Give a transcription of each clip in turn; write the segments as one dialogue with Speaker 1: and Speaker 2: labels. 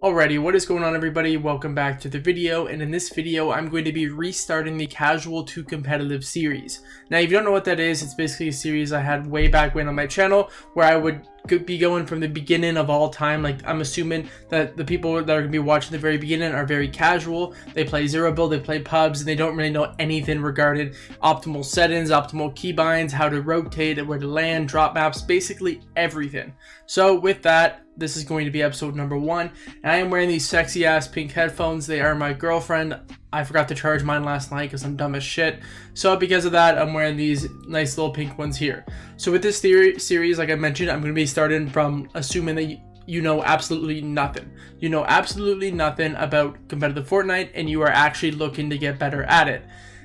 Speaker 1: Alrighty, what is going on everybody? Welcome back to the video, and in this video I'm going to be restarting the casual to competitive series. Now if you don't know what that is, it's basically a series I had way back when on my channel where I would be going from the beginning of all time. Like, I'm assuming that the people that are going to be watching the very beginning are very casual. They play zero build, they play pubs, and they don't really know anything regarding optimal settings, optimal keybinds, how to rotate, where to land, drop maps, basically everything. So with that, this is going to be episode number 1, and I am wearing these sexy ass pink headphones. They are my girlfriend. I forgot to charge mine last night because I'm dumb as shit. So because of that, I'm wearing these nice little pink ones here. So with this series, like I mentioned, I'm going to be starting from assuming that you know absolutely nothing. You know absolutely nothing about competitive Fortnite, and you are actually looking to get better at it.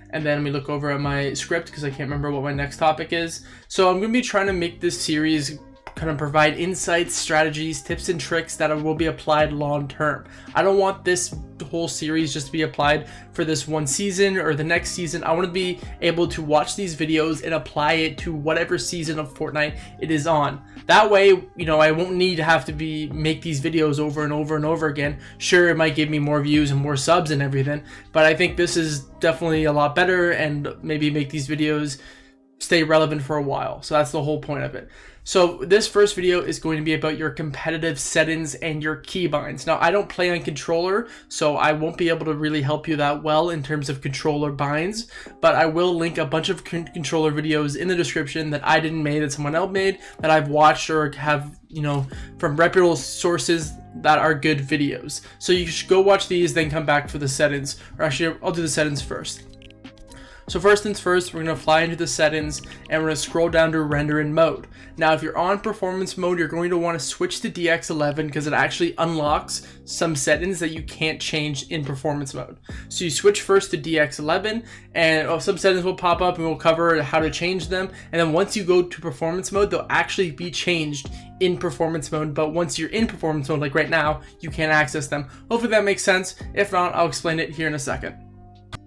Speaker 1: And then let me look over at my script because I can't remember what my next topic is. So I'm going to be trying to make this series kind of provide insights, strategies, tips, and tricks that will be applied long term. I don't want this whole series just to be applied for this one season or the next season. I want to be able to watch these videos and apply it to whatever season of Fortnite it is on. That way, you know, I won't need to have to make these videos over and over and over again. Sure, it might give me more views and more subs and everything, but I think this is definitely a lot better and maybe make these videos stay relevant for a while. So that's the whole point of it. So this first video is going to be about your competitive settings and your keybinds. Now, I don't play on controller, so I won't be able to really help you that well in terms of controller binds, but I will link a bunch of controller videos in the description that I didn't make, that someone else made, that I've watched or have, you know, from reputable sources that are good videos. So you should go watch these, then come back for the settings. Or actually, I'll do the settings first. So first things first, we're going to fly into the settings and we're going to scroll down to render in mode. Now if you're on performance mode, you're going to want to switch to DX11 because it actually unlocks some settings that you can't change in performance mode. So you switch first to DX11 and some settings will pop up and we'll cover how to change them. And then once you go to performance mode, they'll actually be changed in performance mode. But once you're in performance mode, like right now, you can't access them. Hopefully that makes sense. If not, I'll explain it here in a second.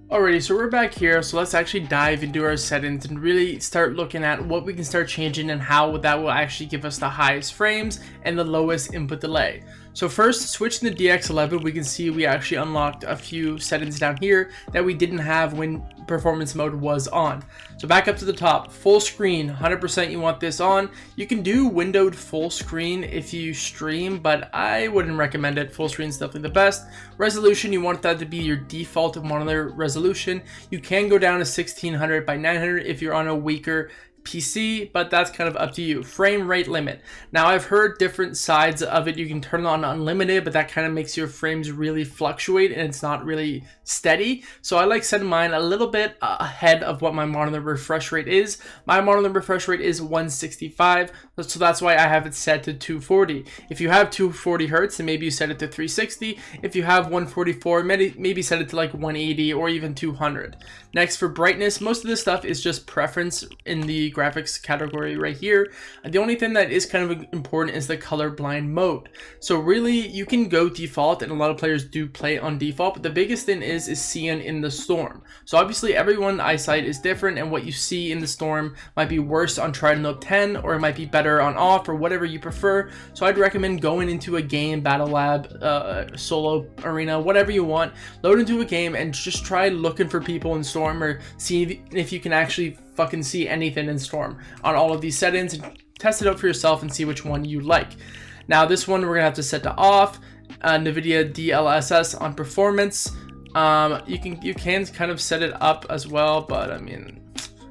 Speaker 1: Alrighty, so we're back here, so let's actually dive into our settings and really start looking at what we can start changing and how that will actually give us the highest frames and the lowest input delay. So first, switching to DX11, we can see we actually unlocked a few settings down here that we didn't have when performance mode was on. So back up to the top, full screen, 100% you want this on. You can do windowed full screen if you stream, but I wouldn't recommend it. Full screen is definitely the best. Resolution, you want that to be your default monitor resolution. You can go down to 1600 by 900 if you're on a weaker PC, but that's kind of up to you. Frame rate limit. Now I've heard different sides of it. You can turn it on unlimited, but that kind of makes your frames really fluctuate and it's not really steady. So I like setting mine a little bit ahead of what my monitor refresh rate is. My monitor refresh rate is 165, so that's why I have it set to 240. If you have 240 hertz, then maybe you set it to 360. If you have 144, maybe set it to like 180 or even 200. Next, for brightness, most of this stuff is just preference in the graphics category right here. The only thing that is kind of important is the colorblind mode. So really, you can go default, and a lot of players do play on default, but the biggest thing is seeing in the storm. So obviously everyone's eyesight is different, and what you see in the storm might be worse on Trident Note 10, or it might be better on off, or whatever you prefer. So I'd recommend going into a game, Battle Lab, solo arena, whatever you want, load into a game and just try looking for people in storm, or see if you can actually fucking see anything in storm on all of these settings, and test it out for yourself and see which one you like. Now this one we're gonna have to set to off. NVIDIA DLSS on performance. You can kind of set it up as well, but I mean,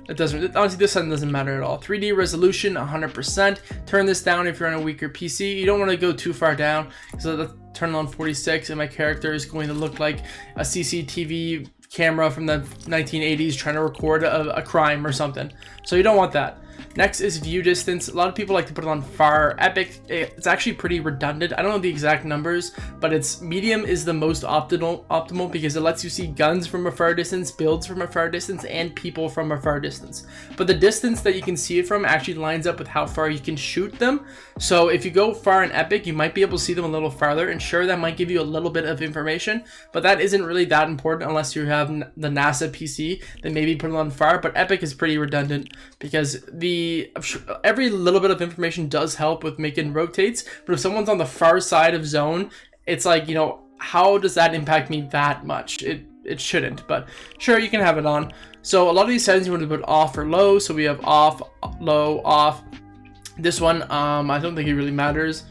Speaker 1: it doesn't, honestly this one doesn't matter at all. 3D resolution 100%. Turn this down if you're on a weaker PC. You don't want to go too far down, so let's turn it on 46 and my character is going to look like a CCTV camera from the 1980s trying to record a crime or something. So you don't want that. Next is view distance. A lot of people like to put it on far. Epic, it's actually pretty redundant. I don't know the exact numbers, but it's medium is the most optimal because it lets you see guns from a far distance, builds from a far distance, and people from a far distance. But the distance that you can see it from actually lines up with how far you can shoot them. So if you go far in Epic, you might be able to see them a little farther, and sure, that might give you a little bit of information, but that isn't really that important unless you have the NASA PC. Then maybe put it on far, but Epic is pretty redundant because every little bit of information does help with making rotates, but if someone's on the far side of zone it's like, you know, how does that impact me that much? It shouldn't, but sure, you can have it on. So a lot of these settings you want to put off or low. So we have off, low, off. This one, I don't think it really matters.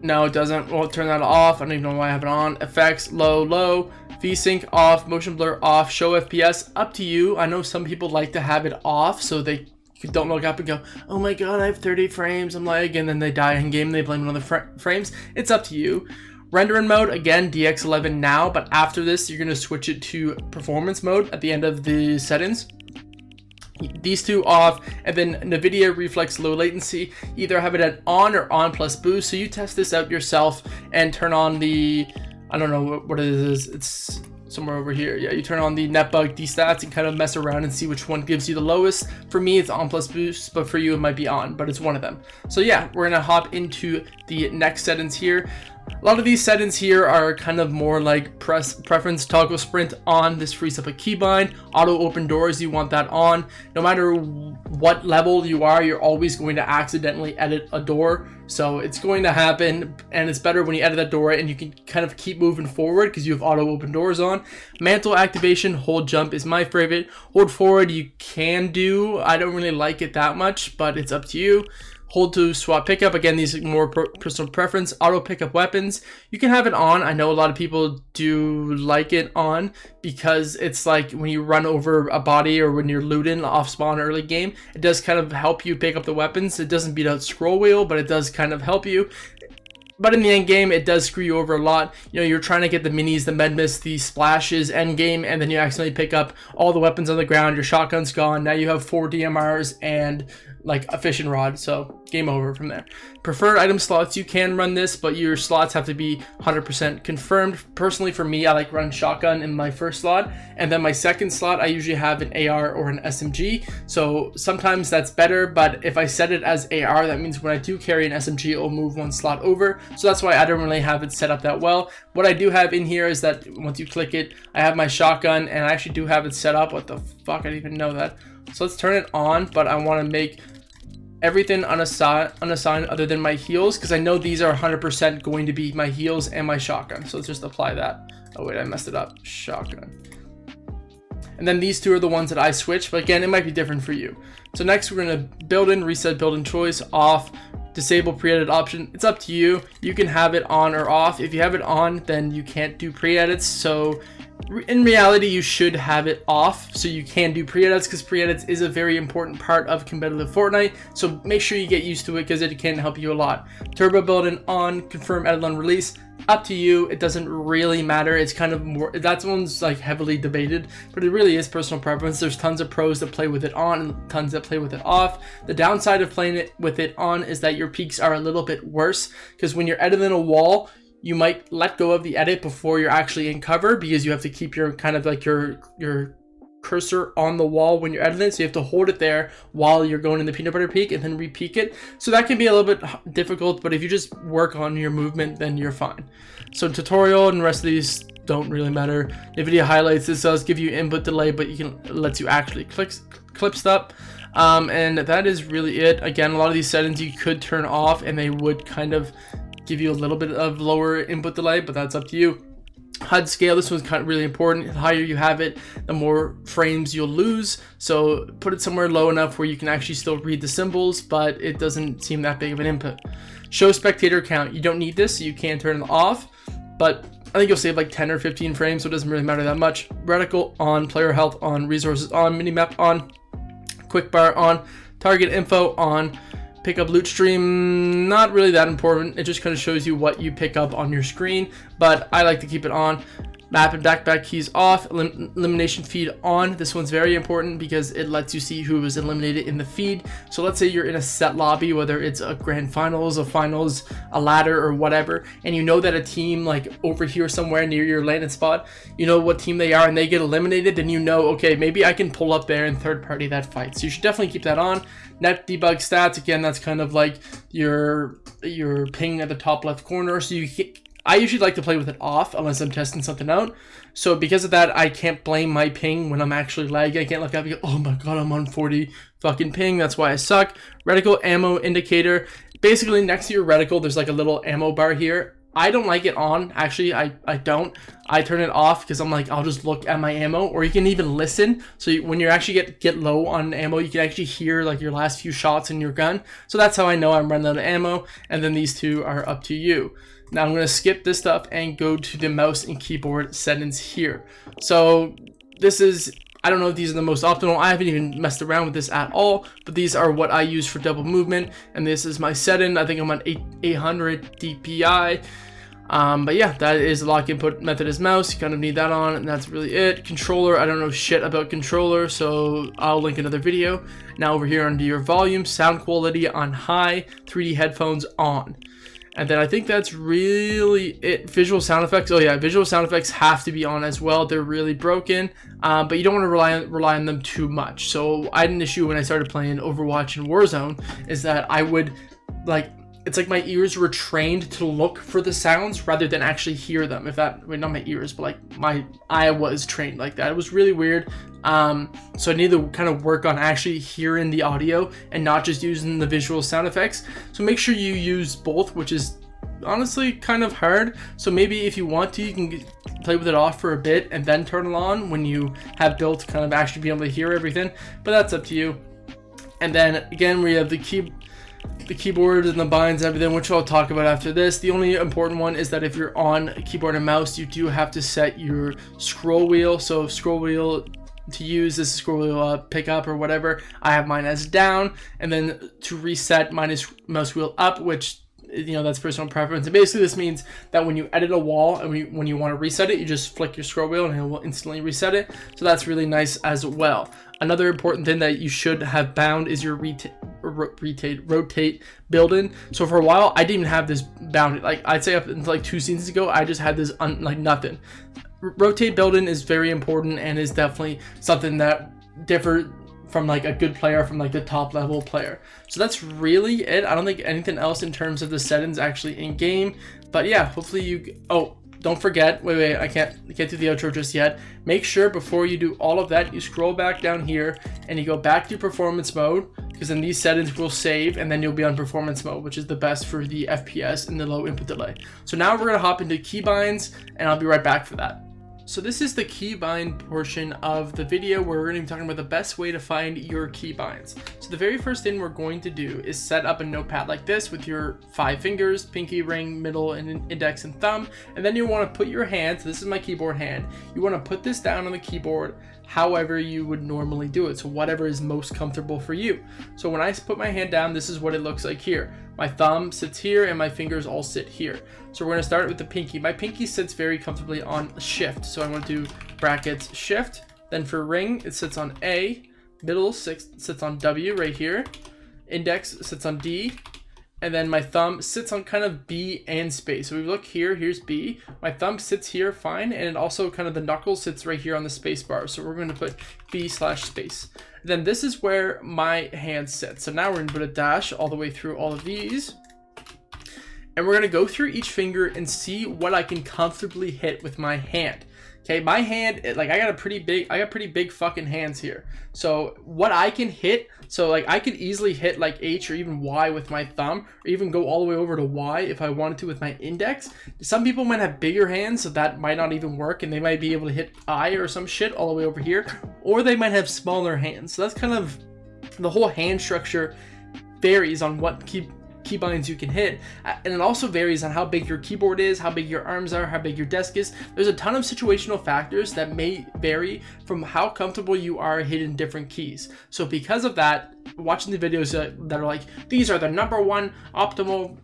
Speaker 1: No, it doesn't. We'll turn that off. I don't even know why I have it on. Effects, low, low. VSync off, motion blur off, show FPS, up to you. I know some people like to have it off so they don't look up and go, oh my god, I have 30 frames, I'm lagging, and then they die in game and they blame it on the frames. It's up to you. Rendering mode, again, DX11 now, but after this, you're going to switch it to performance mode at the end of the settings. These two off, and then NVIDIA Reflex Low Latency, either have it at on or on plus boost, so you test this out yourself and turn on the, I don't know what it is, it's somewhere over here. Yeah, you turn on the netbug destats and kind of mess around and see which one gives you the lowest. For me, it's on plus boost, but for you, it might be on, but it's one of them. So yeah, we're gonna hop into the next settings here. A lot of these settings here are kind of more like preference toggle sprint on. This frees up a keybind. Auto open doors, you want that on. No matter what level you are, you're always going to accidentally edit a door. So it's going to happen, and it's better when you edit that door and you can kind of keep moving forward because you have auto open doors on. Mantle activation, hold jump is my favorite. Hold forward you can do. I don't really like it that much, but it's up to you. Hold to swap pickup. Again, these are more personal preference. Auto pickup weapons. You can have it on. I know a lot of people do like it on because it's like when you run over a body or when you're looting off spawn early game, it does kind of help you pick up the weapons. It doesn't beat out scroll wheel, but it does kind of help you. But in the end game, it does screw you over a lot. You know, you're trying to get the minis, the med miss, the splashes end game, and then you accidentally pick up all the weapons on the ground. Your shotgun's gone. Now you have 4 DMRs and like a fishing rod. So game over from there. Preferred item slots, you can run this, but your slots have to be 100% confirmed. Personally, for me, I like run shotgun in my first slot, and then my second slot, I usually have an AR or an SMG. So sometimes that's better, but if I set it as AR, that means when I do carry an SMG, it will move 1 slot over. So that's why I don't really have it set up that well. What I do have in here is that once you click it, I have my shotgun, and I actually do have it set up. What the fuck? I didn't even know that. So let's turn it on, but I want to make everything unassigned other than my heals, because I know these are 100% going to be my heals and my shotgun. So let's just apply that. Oh wait, I messed it up. Shotgun. And then these two are the ones that I switch, but again, it might be different for you. So next we're going to build in, reset build in choice, off, disable pre-edit option. It's up to you. You can have it on or off. If you have it on, then you can't do pre-edits. So in reality, you should have it off so you can do pre-edits, because pre-edits is a very important part of competitive Fortnite. So make sure you get used to it because it can help you a lot. Turbo build in on, confirm edit on release. Up to you. It doesn't really matter. It's kind of more, that one's like heavily debated, but it really is personal preference. There's tons of pros that play with it on and tons that play with it off. The downside of playing it with it on is that your peaks are a little bit worse, because when you're editing a wall, you might let go of the edit before you're actually in cover, because you have to keep your kind of like your cursor on the wall when you're editing, so you have to hold it there while you're going in the peanut butter peak and then re-peak it. So that can be a little bit difficult, but if you just work on your movement, then you're fine. So tutorial and the rest of these don't really matter. NVIDIA highlights, this does give you input delay, but you can lets you actually clip stuff. And that is really it. Again, a lot of these settings you could turn off and they would kind of give you a little bit of lower input delay, but that's up to you. HUD scale, this one's kind of really important. The higher you have it, the more frames you'll lose. So put it somewhere low enough where you can actually still read the symbols, but it doesn't seem that big of an input. Show spectator count. You don't need this, so you can turn it off, but I think you'll save like 10 or 15 frames, so it doesn't really matter that much. Reticle on, player health on, resources on, minimap on, quick bar on, target info on. Pick up loot stream, not really that important. It just kind of shows you what you pick up on your screen, but I like to keep it on. Map and backpack keys off, elimination feed on. This one's very important because it lets you see who was eliminated in the feed. So let's say you're in a set lobby, whether it's a grand finals, a finals, a ladder, or whatever, and you know that a team like over here somewhere near your landing spot, you know what team they are, and they get eliminated, then you know, okay, maybe I can pull up there and third party that fight. So you should definitely keep that on. Net debug stats, again, that's kind of like your ping at the top left corner. So I usually like to play with it off unless I'm testing something out. So because of that, I can't blame my ping when I'm actually lagging. I can't look up and go, oh my god, I'm on 40 fucking ping. That's why I suck. Reticle ammo indicator. Basically, next to your reticle, there's like a little ammo bar here. I don't like it on. Actually, I don't. I turn it off because I'm like, I'll just look at my ammo, or you can even listen. So when you actually get low on ammo, you can actually hear like your last few shots in your gun. So that's how I know I'm running out of ammo. And then these two are up to you. Now I'm going to skip this stuff and go to the mouse and keyboard settings here. So this is, I don't know if these are the most optimal. I haven't even messed around with this at all, but these are what I use for double movement. And this is my setting. I think I'm on 800 DPI. But yeah, that is the lock input method is mouse. You kind of need that on, and that's really it. Controller, I don't know shit about controller, so I'll link another video. Now over here under your volume, sound quality on high, 3D headphones on. And then I think that's really it. Visual sound effects. Oh yeah, visual sound effects have to be on as well. They're really broken, but you don't want to rely on them too much. So I had an issue when I started playing Overwatch and Warzone, is that I would like, it's like my ears were trained to look for the sounds rather than actually hear them. If that, I mean, not my ears, but like I was trained like that. It was really weird. So I need to kind of work on actually hearing the audio and not just using the visual sound effects. So make sure you use both, which is honestly kind of hard. So maybe if you want to, you can play with it off for a bit and then turn it on when you have built to kind of actually be able to hear everything. But that's up to you. And then again, we have the keyboard and the binds and everything, which I'll talk about after this. The only important one is that if you're on a keyboard and mouse, you do have to set your scroll wheel. So scroll wheel to use this scroll wheel pick up or whatever, I have mine as down, and then to reset mine is mouse wheel up, which, you know, that's personal preference. And basically this means that when you edit a wall and when you want to reset it, you just flick your scroll wheel and it will instantly reset it. So that's really nice as well. Another important thing that you should have bound is your rotate build-in. So for a while I didn't even have this bounded. Like I'd say up until like 2 seasons ago, I just had this like nothing. Rotate build-in is very important and is definitely something that differs from like a good player from like the top level player. So that's really it. I don't think anything else in terms of the settings actually in game, but yeah, hopefully you, oh, don't forget, wait, I can't get to the outro just yet. Make sure before you do all of that, you scroll back down here and you go back to performance mode, because then these settings will save and then you'll be on performance mode, which is the best for the FPS and the low input delay. So now we're gonna hop into keybinds and I'll be right back for that. So this is the keybind portion of the video where we're going to be talking about the best way to find your keybinds. So the very first thing we're going to do is set up a notepad like this with your 5 fingers, pinky, ring, middle, and index and thumb. And then you want to put your hand, so this is my keyboard hand, you want to put this down on the keyboard however you would normally do it. So whatever is most comfortable for you. So when I put my hand down, this is what it looks like here. My thumb sits here and my fingers all sit here. So we're going to start with the pinky. My pinky sits very comfortably on shift. So I want to do brackets shift. Then for ring, it sits on A. Middle sits on W right here. Index sits on D. And then my thumb sits on kind of B and space. So we look here, here's B. My thumb sits here fine, and it also kind of the knuckle sits right here on the space bar. So we're going to put B/space. Then this is where my hand sits. So now we're going to put a dash all the way through all of these. And we're going to go through each finger and see what I can comfortably hit with my hand. Okay, my hand, like I got pretty big fucking hands here. So what I can hit, so like I could easily hit like H or even Y with my thumb, or even go all the way over to Y if I wanted to with my index. Some people might have bigger hands, so that might not even work, and they might be able to hit I or some shit all the way over here, or they might have smaller hands. So that's kind of, the whole hand structure varies on what keybinds you can hit, and it also varies on how big your keyboard is, how big your arms are, how big your desk is. There's a ton of situational factors that may vary from how comfortable you are hitting different keys. So because of that, watching the videos that are like, these are the #1 optimal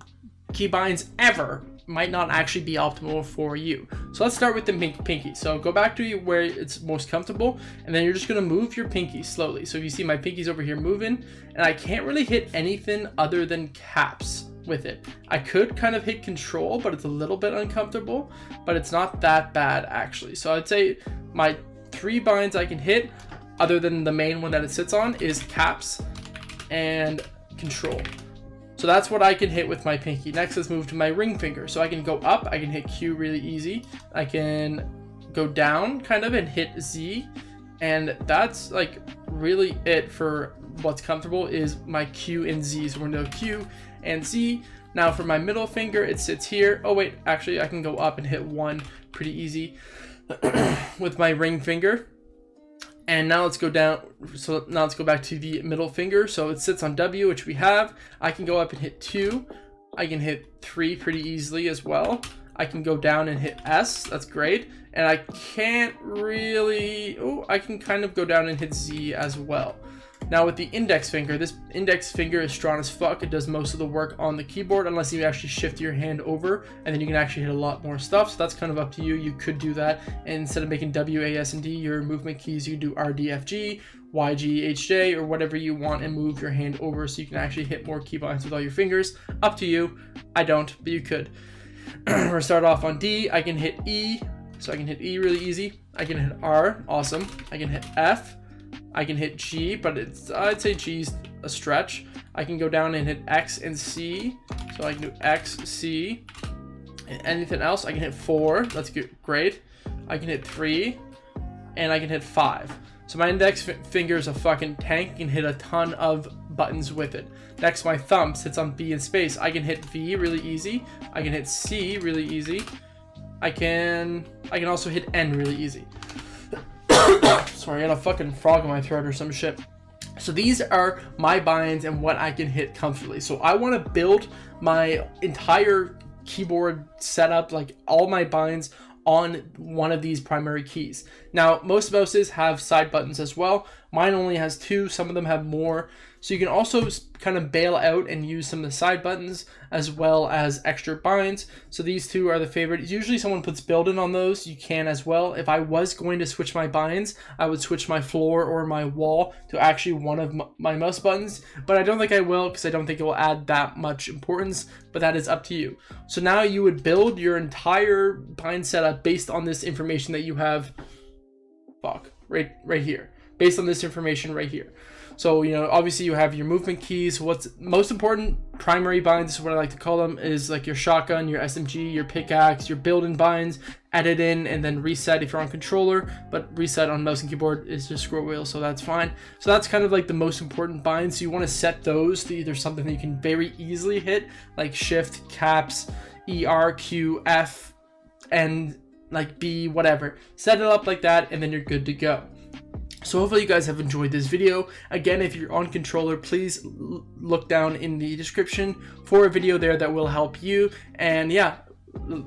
Speaker 1: keybinds ever, might not actually be optimal for you. So let's start with the pinky. So go back to where it's most comfortable, and then you're just gonna move your pinky slowly. So if you see my pinky's over here moving, and I can't really hit anything other than caps with it. I could kind of hit control, but it's a little bit uncomfortable, but it's not that bad actually. So I'd say my 3 binds I can hit, other than the main one that it sits on, is caps and control. So that's what I can hit with my pinky. Next, let's move to my ring finger. So I can go up, I can hit Q really easy. I can go down kind of and hit Z. And that's like really it for what's comfortable is my Q and Z. So we're gonna go Q and Z. Now for my middle finger, it sits here. Oh wait, actually I can go up and hit 1 pretty easy with my ring finger. And now let's go down. So now let's go back to the middle finger. So it sits on W, which we have. I can go up and hit 2. I can hit 3 pretty easily as well. I can go down and hit S. That's great. And I can't really... Oh, I can kind of go down and hit Z as well. Now with the index finger, this index finger is strong as fuck. It does most of the work on the keyboard unless you actually shift your hand over, and then you can actually hit a lot more stuff. So that's kind of up to you. You could do that, and instead of making W, A, S, and D your movement keys, you do R, D, F, G, Y, G, H, J, or whatever you want, and move your hand over so you can actually hit more keybinds with all your fingers. Up to you. I don't, but you could. We're gonna start off on D. I can hit E, so I can hit E really easy. I can hit R, awesome. I can hit F. I can hit G, but I'd say G's a stretch. I can go down and hit X and C. So I can do X, C. And anything else, I can hit 4. That's good, great. I can hit 3. And I can hit 5. So my index finger is a fucking tank. I can hit a ton of buttons with it. Next, my thumb sits on B and space. I can hit V really easy. I can hit C really easy. I can also hit N really easy. Sorry, I got a fucking frog in my throat or some shit. So these are my binds and what I can hit comfortably. So I want to build my entire keyboard setup, like all my binds, on one of these primary keys. Now, most mouses have side buttons as well. Mine only has 2. Some of them have more. So you can also kind of bail out and use some of the side buttons as well as extra binds. So these 2 are the favorite. Usually someone puts built-in on those. You can as well. If I was going to switch my binds, I would switch my floor or my wall to actually one of my mouse buttons. But I don't think I will, because I don't think it will add that much importance. But that is up to you. So now you would build your entire bind setup based on this information that you have. Right here. Based on this information right here. So, you know, obviously you have your movement keys. What's most important, primary binds, is what I like to call them, is like your shotgun, your SMG, your pickaxe, your build-in binds, edit in, and then reset if you're on controller. But reset on mouse and keyboard is just scroll wheel, so that's fine. So that's kind of like the most important binds. So you want to set those to either something that you can very easily hit, like shift, caps, ER, Q, F, and like B, whatever. Set it up like that, and then you're good to go. So hopefully you guys have enjoyed this video. Again, if you're on controller, please look down in the description for a video there that will help you. And yeah,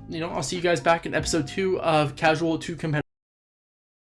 Speaker 1: you know, I'll see you guys back in episode 2 of Casual to Competitive.